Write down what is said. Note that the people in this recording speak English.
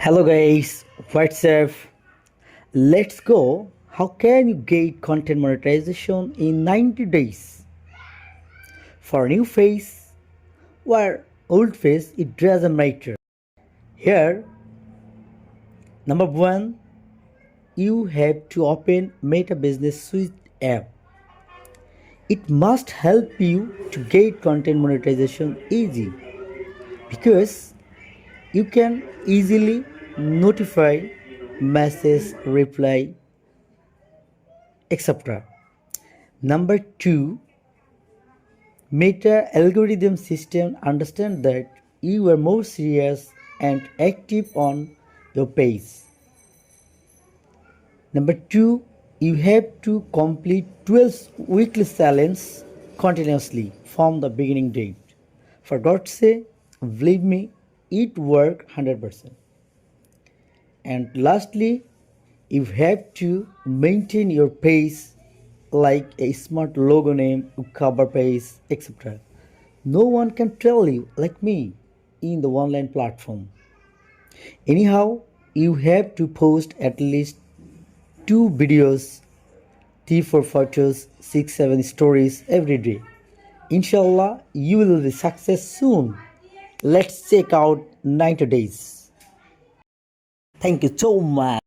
Hello guys, what's up? Let's go. How can you get content monetization in 90 days? For new face or old face, it doesn't matter. Here, number one, you have to open Meta Business Suite app. It must help you to get content monetization easy because you can easily notify, message, reply, etc. Number two, Meta algorithm system understand that you are more serious and active on your page. Number two, you have to complete 12 weekly challenges continuously from the beginning date. For God's sake, believe me, it work 100%. And lastly, you have to maintain your page like a smart logo name, cover page, etc. No one can tell you like me in the online platform. Anyhow, you have to post at least 2 videos, 3 4 photos, 6 7 stories every day. Inshallah, you will be success soon. Let's check out 90 days. Thank you so much.